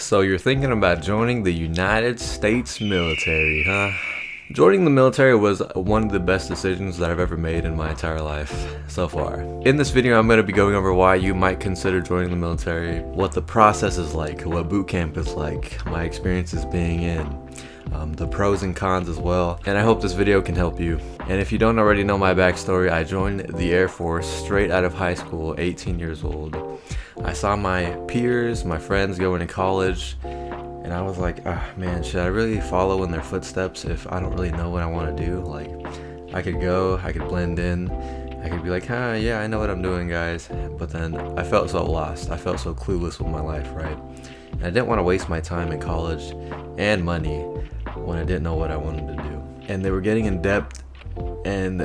So you're thinking about joining the United States military, huh? Joining the military was one of the best decisions that I've ever made in my entire life so far. In this video, I'm going to be going over why you might consider joining the military, what the process is like, what boot camp is like, my experiences being in, the pros and cons as well, and I hope this video can help you. And if you don't already know my backstory, I joined the Air Force straight out of high school, 18 years old. I saw my peers, my friends going to college, and I was like, man, should I really follow in their footsteps if I don't really know what I want to do? Like, I could go, I could blend in, I could be like, yeah, I know what I'm doing, guys. But then I felt so lost, I felt so clueless with my life, right? And I didn't want to waste my time in college and money when I didn't know what I wanted to do. And they were getting in depth, and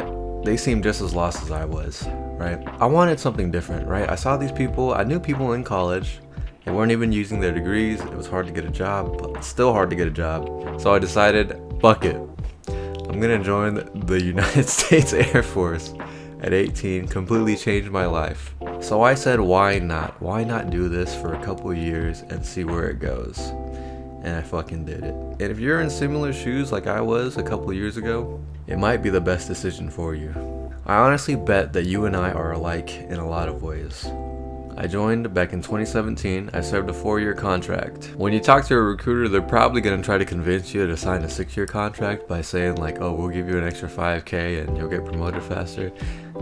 they seemed just as lost as I was, right? I wanted something different, right? I saw these people, I knew people in college. They weren't even using their degrees. It was hard to get a job, but it's still hard to get a job. So I decided, fuck it. I'm gonna join the United States Air Force at 18, completely changed my life. So I said, why not? Why not do this for a couple years and see where it goes? And I fucking did it. And if you're in similar shoes like I was a couple years ago, it might be the best decision for you. I honestly bet that you and I are alike in a lot of ways. I joined back in 2017. I served a 4-year contract. When you talk to a recruiter, they're probably going to try to convince you to sign a 6-year contract by saying like, oh, we'll give you an extra $5,000 and you'll get promoted faster.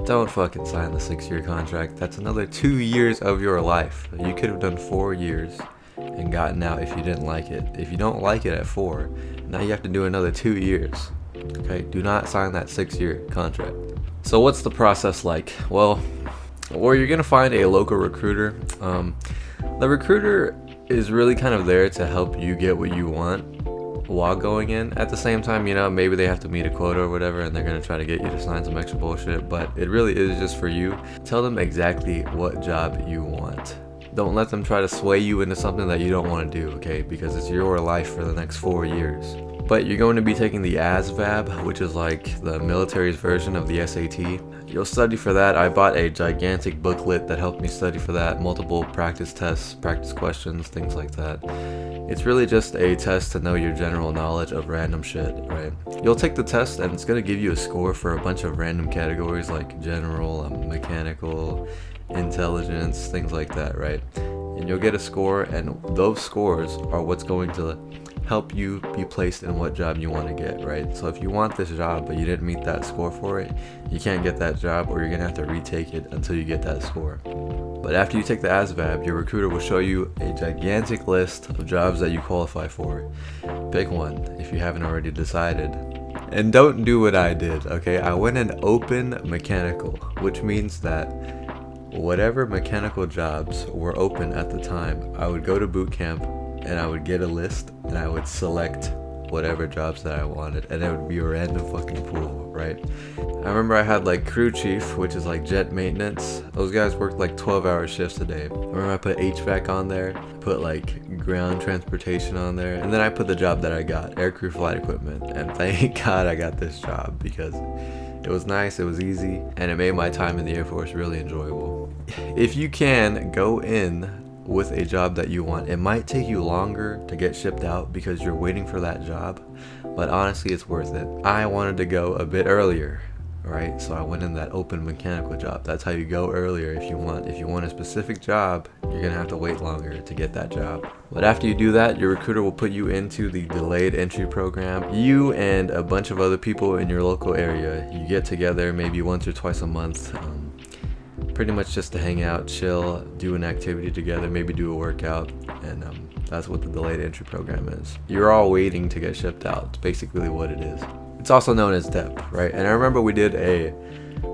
Don't fucking sign the 6-year contract. That's another 2 years of your life. You could have done 4 years and gotten out if you didn't like it. If you don't like it at 4, now you have to do another 2 years. Okay, do not sign that 6-year contract. So what's the process like? Well, you're gonna find a local recruiter. The recruiter is really kind of there to help you get what you want while going in. At the same time, you know, maybe they have to meet a quota or whatever, and they're gonna try to get you to sign some extra bullshit, but it really is just for you. Tell them exactly what job you want. Don't let them try to sway you into something that you don't want to do, okay? Because it's your life for the next 4 years. But you're going to be taking the ASVAB, which is like the military's version of the SAT. You'll study for that. I bought a gigantic booklet that helped me study for that. Multiple practice tests, practice questions, things like that. It's really just a test to know your general knowledge of random shit, right? You'll take the test and it's going to give you a score for a bunch of random categories like general, mechanical, intelligence, things like that, right? And you'll get a score, and those scores are what's going to help you be placed in what job you want to get, right? So if you want this job but you didn't meet that score for it, you can't get that job, or you're gonna have to retake it until you get that score. But after you take the ASVAB, your recruiter will show you a gigantic list of jobs that you qualify for. Pick one if you haven't already decided. And don't do what I did, okay? I went in open mechanical, which means that whatever mechanical jobs were open at the time, I would go to boot camp and I would get a list and I would select whatever jobs that I wanted, and it would be a random fucking pool, right? I remember I had like crew chief, which is like jet maintenance. Those guys worked like 12-hour shifts a day. I remember I put HVAC on there, put like ground transportation on there, and then I put the job that I got, aircrew flight equipment. And thank God I got this job because it was nice, it was easy, and it made my time in the Air Force really enjoyable. If you can go in with a job that you want, it might take you longer to get shipped out because you're waiting for that job, but honestly it's worth it. I wanted to go a bit earlier, right? So I went in that open mechanical job. That's how you go earlier if you want a specific job. You're gonna have to wait longer to get that job. But after you do that, your recruiter will put you into the delayed entry program. You and a bunch of other people in your local area, you get together maybe once or twice a month, pretty much just to hang out, chill, do an activity together, maybe do a workout, and that's what the delayed entry program is. You're all waiting to get shipped out. It's basically what it is. It's also known as DEP, right? And I remember we did a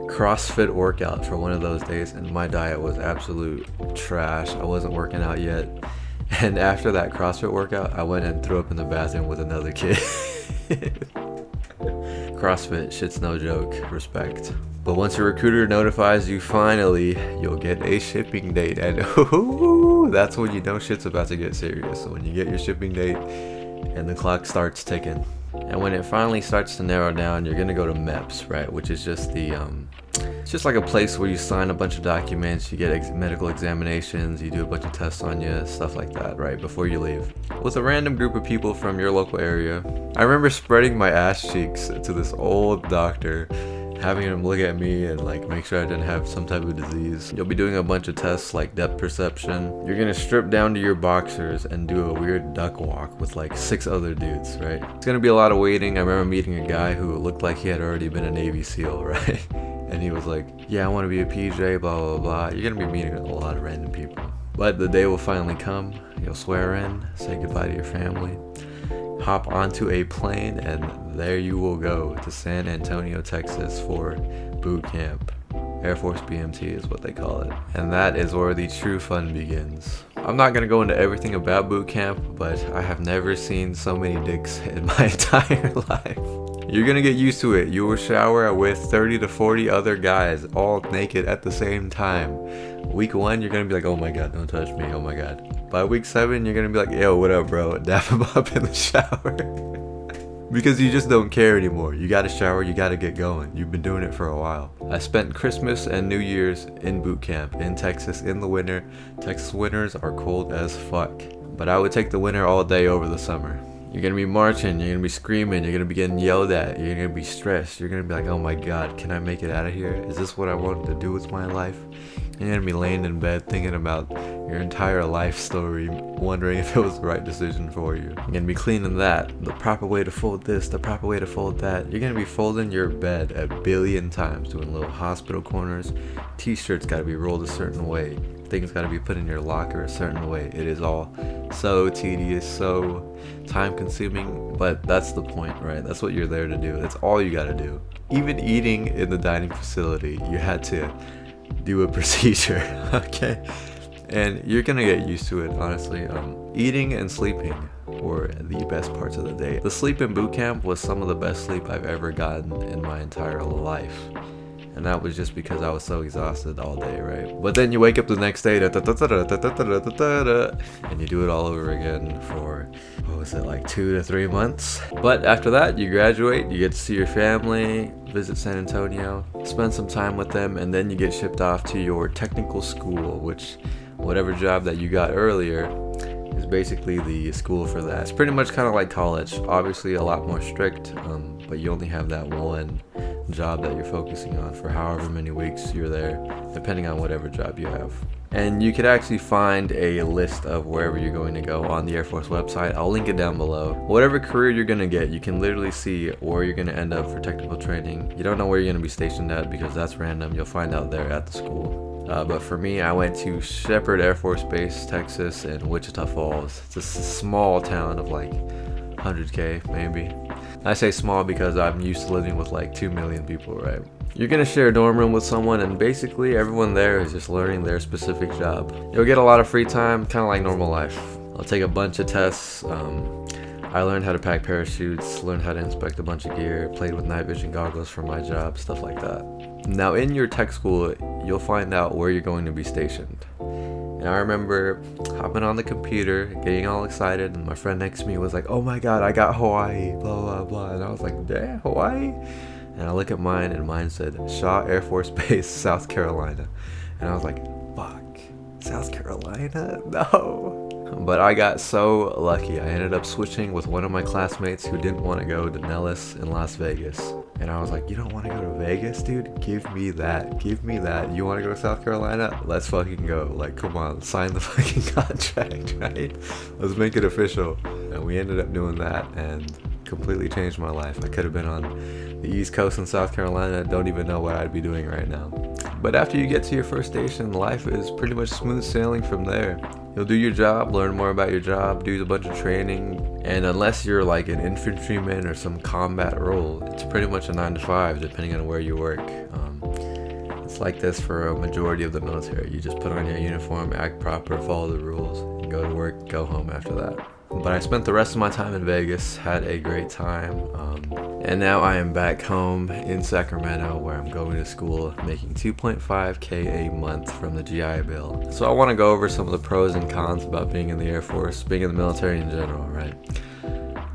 CrossFit workout for one of those days, and my diet was absolute trash. I wasn't working out yet. And after that CrossFit workout, I went and threw up in the bathroom with another kid. CrossFit, shit's no joke, respect. But once your recruiter notifies you, finally, you'll get a shipping date, and that's when you know shit's about to get serious. So when you get your shipping date and the clock starts ticking, And when it finally starts to narrow down, you're gonna go to MEPS, right? Which is just the it's just like a place where you sign a bunch of documents, you get medical examinations, you do a bunch of tests on you, stuff like that, right, before you leave. With a random group of people from your local area. I remember spreading my ass cheeks to this old doctor, having him look at me and like make sure I didn't have some type of disease. You'll be doing a bunch of tests like depth perception. You're gonna strip down to your boxers and do a weird duck walk with like 6 other dudes, right? It's gonna be a lot of waiting. I remember meeting a guy who looked like he had already been a Navy SEAL, right? And he was like, yeah, I want to be a PJ, blah, blah, blah. You're going to be meeting a lot of random people. But the day will finally come. You'll swear in, say goodbye to your family, hop onto a plane, and there you will go to San Antonio, Texas for boot camp. Air Force BMT is what they call it. And that is where the true fun begins. I'm not going to go into everything about boot camp, but I have never seen so many dicks in my entire life. You're gonna get used to it. You will shower with 30 to 40 other guys, all naked at the same time. Week 1, you're gonna be like, oh my god, don't touch me, oh my god. By week 7, you're gonna be like, yo, what up, bro? Dap him up in the shower. Because you just don't care anymore. You gotta shower, you gotta get going. You've been doing it for a while. I spent Christmas and New Year's in boot camp in Texas in the winter. Texas winters are cold as fuck. But I would take the winter all day over the summer. You're gonna be marching, you're gonna be screaming, you're gonna be getting yelled at, you're gonna be stressed, you're gonna be like, oh my god, can I make it out of here? Is this what I wanted to do with my life? You're gonna be laying in bed thinking about your entire life story, wondering if it was the right decision for you. You're gonna be cleaning that, the proper way to fold this, the proper way to fold that. You're gonna be folding your bed a billion times, doing little hospital corners. T-shirts gotta be rolled a certain way. Things gotta be put in your locker a certain way. It is all so tedious, so time consuming, but that's the point, right? That's what you're there to do. That's all you gotta do. Even eating in the dining facility, you had to do a procedure, okay? And you're gonna get used to it, honestly. Eating and sleeping were the best parts of the day. The sleep in boot camp was some of the best sleep I've ever gotten in my entire life. And that was just because I was so exhausted all day, right? But then you wake up the next day, and you do it all over again for, what was it, like 2 to 3 months? But after that, you graduate, you get to see your family, visit San Antonio, spend some time with them, and then you get shipped off to your technical school, which, whatever job that you got earlier, is basically the school for that. It's pretty much kind of like college, obviously a lot more strict, but you only have that one job that you're focusing on for however many weeks you're there, depending on whatever job you have. And you could actually find a list of wherever you're going to go on the Air Force website. I'll link it down below. Whatever career you're going to get, you can literally see where you're going to end up for technical training. You don't know where you're going to be stationed at because that's random. You'll find out there at the school. But for me, I went to Shepherd Air Force Base, Texas, in Wichita Falls. It's a small town of like 100K maybe. I say small because I'm used to living with like 2 million people, right? You're gonna share a dorm room with someone, and basically everyone there is just learning their specific job. You'll get a lot of free time, kind of like normal life. I'll take a bunch of tests. I learned how to pack parachutes, learned how to inspect a bunch of gear, played with night vision goggles for my job, stuff like that. Now in your tech school, you'll find out where you're going to be stationed. And I remember hopping on the computer, getting all excited, and my friend next to me was like, oh my god, I got Hawaii, blah, blah, blah. And I was like, damn, Hawaii? And I look at mine, and mine said, Shaw Air Force Base, South Carolina. And I was like, fuck, South Carolina? No. But I got so lucky. I ended up switching with one of my classmates who didn't want to go to Nellis in Las Vegas. And I was like, you don't want to go to Vegas, dude? Give me that. Give me that. You want to go to South Carolina? Let's fucking go. Like, come on, sign the fucking contract, right? Let's make it official. And we ended up doing that and completely changed my life. I could have been on the East Coast in South Carolina. Don't even know what I'd be doing right now. But after you get to your first station, life is pretty much smooth sailing from there. You'll do your job, learn more about your job, do a bunch of training, and unless you're like an infantryman or some combat role, it's pretty much a 9 to 5 depending on where you work. It's like this for a majority of the military. You just put on your uniform, act proper, follow the rules, and go to work, go home after that. But I spent the rest of my time in Vegas, had a great time, and now I am back home in Sacramento where I'm going to school, making $2.5K a month from the GI Bill. So I want to go over some of the pros and cons about being in the Air Force, being in the military in general, right?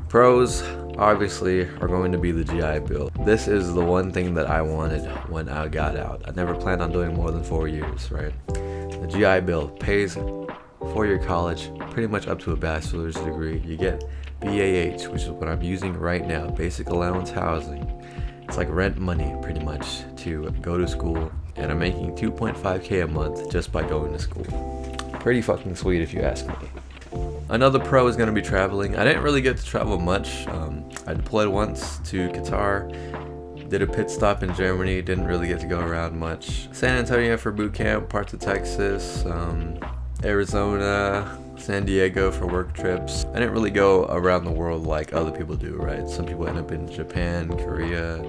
Pros, obviously are going to be the GI Bill. This is the one thing that I wanted when I got out. I never planned on doing more than 4 years, right? The GI Bill pays for your college pretty much up to a bachelor's degree. You get BAH, which is what I'm using right now, basic allowance housing. It's like rent money pretty much to go to school, and I'm making 2.5k a month just by going to school. Pretty fucking sweet if you ask me. Another pro is going to be traveling. I didn't really get to travel much. I deployed once to Qatar, did a pit stop in Germany, didn't really get to go around much. San Antonio for boot camp, parts of Texas, Arizona, San Diego for work trips. I didn't really go around the world like other people do, right? Some people end up in Japan, Korea,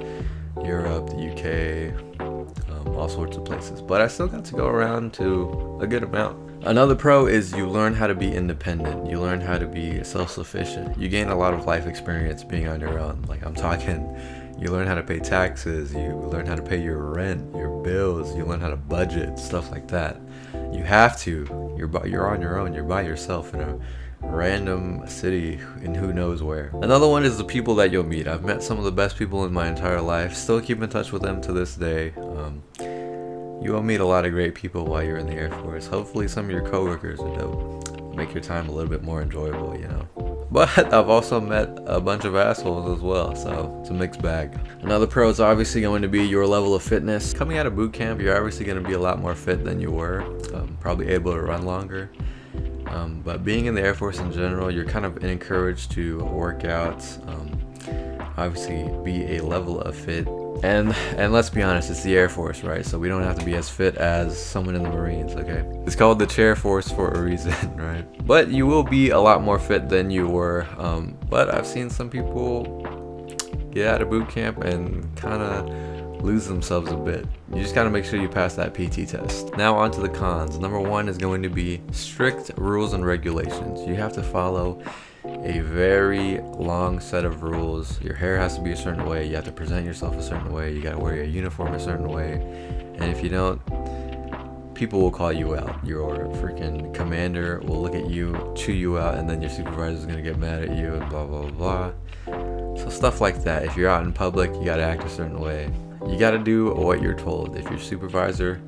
Europe, the UK, all sorts of places. But I still got to go around to a good amount. Another pro is you learn how to be independent. You learn how to be self-sufficient. You gain a lot of life experience being on your own. Like I'm talking, you learn how to pay taxes. You learn how to pay your rent, your bills. You learn how to budget, stuff like that. You have to. You're on your own. You're by yourself in a random city in who knows where. Another one is the people that you'll meet. I've met some of the best people in my entire life. Still keep in touch with them to this day. You will meet a lot of great people while you're in the Air Force. Hopefully some of your coworkers are dope. Make your time a little bit more enjoyable, you know. But I've also met a bunch of assholes as well, so it's a mixed bag. Another pro is obviously going to be your level of fitness. Coming out of boot camp, you're obviously going to be a lot more fit than you were. Probably able to run longer. But being in the Air Force in general, you're kind of encouraged to work out, obviously be a level of fit. And let's be honest, it's the Air Force, right? So we don't have to be as fit as someone in the Marines, okay? It's called the Chair Force for a reason, right? But you will be a lot more fit than you were. But I've seen some people get out of boot camp and kind of lose themselves a bit. You just gotta make sure you pass that PT test. Now on to the cons. Number one is going to be strict rules and regulations. You have to follow a very long set of rules. Your hair has to be a certain way. You have to present yourself a certain way. You gotta wear your uniform a certain way. And if you don't, people will call you out. Your freaking commander will look at you, chew you out, and then your supervisor is gonna get mad at you and blah, blah, blah. So stuff like that. If you're out in public, you gotta act a certain way. You gotta do what you're told. If your supervisor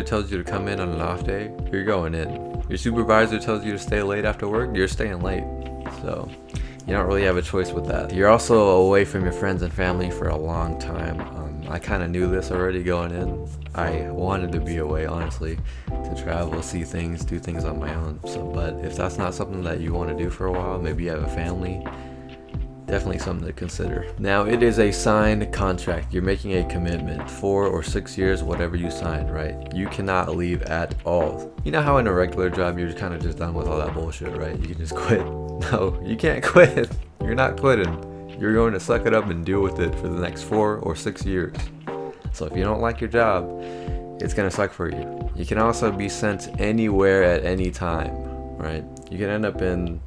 tells you to come in on an off day, you're going in. Your supervisor tells you to stay late after work, you're staying late. So you don't really have a choice with that. You're also away from your friends and family for a long time. I kind of knew this already going in. I wanted to be away, honestly, to travel, see things, do things on my own. But if that's not something that you want to do for a while, maybe you have a family, definitely something to consider. Now, it is a signed contract. You're making a commitment, 4 or 6 years, whatever you sign, right? You cannot leave at all. You know how in a regular job, you're kind of just done with all that bullshit, right? You can just quit. No, you can't quit. You're not quitting. You're going to suck it up and deal with it for the next 4 or 6 years. So if you don't like your job, it's going to suck for you. You can also be sent anywhere at any time, right? You can end up in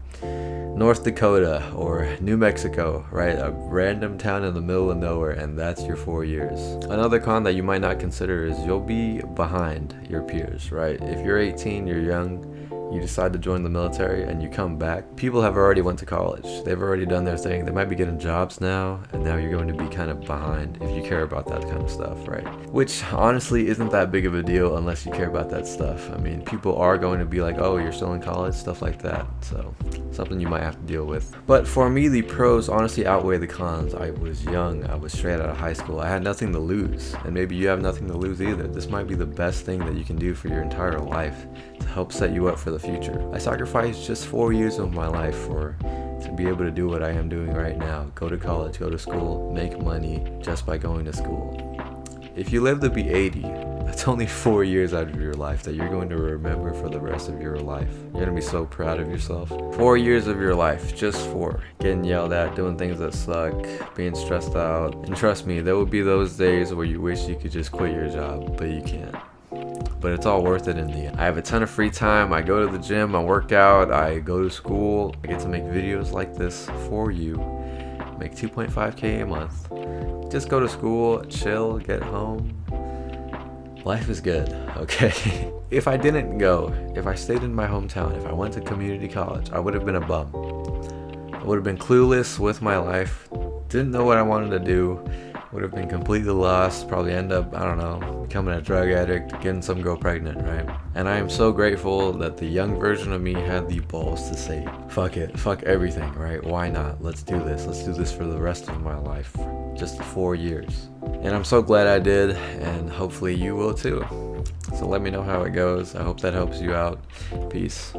North Dakota or New Mexico, right? A random town in the middle of nowhere, and that's your 4 years. Another con that you might not consider is you'll be behind your peers, right? If you're 18, you're young, you decide to join the military and you come back, people have already went to college. They've already done their thing. They might be getting jobs now, and now you're going to be kind of behind if you care about that kind of stuff, right? Which honestly isn't that big of a deal unless you care about that stuff. I mean, people are going to be like, oh, you're still in college, stuff like that. So something you might have to deal with. But for me, the pros honestly outweigh the cons. I was young, I was straight out of high school, I had nothing to lose, and maybe you have nothing to lose either. This might be the best thing that you can do for your entire life to help set you up for the future. I sacrificed just 4 years of my life to be able to do what I am doing right now. Go to college, go to school, make money just by going to school. If you live to be 80, that's only 4 years out of your life that you're going to remember for the rest of your life. You're going to be so proud of yourself. 4 years of your life, just for getting yelled at, doing things that suck, being stressed out. And trust me, there will be those days where you wish you could just quit your job, but you can't. But it's all worth it in the end. I have a ton of free time. I go to the gym, I work out, I go to school. I get to make videos like this for you. Make 2.5k a month. Just go to school, chill, get home. Life is good, okay? If I didn't go, if I stayed in my hometown, if I went to community college, I would have been a bum. I would have been clueless with my life, didn't know what I wanted to do, would have been completely lost, probably end up, I don't know, becoming a drug addict, getting some girl pregnant, right? And I am so grateful that the young version of me had the balls to say, fuck it, fuck everything, right? Why not? Let's do this for the rest of my life, just 4 years. And I'm so glad I did, and hopefully you will too. So let me know how it goes. I hope that helps you out. Peace.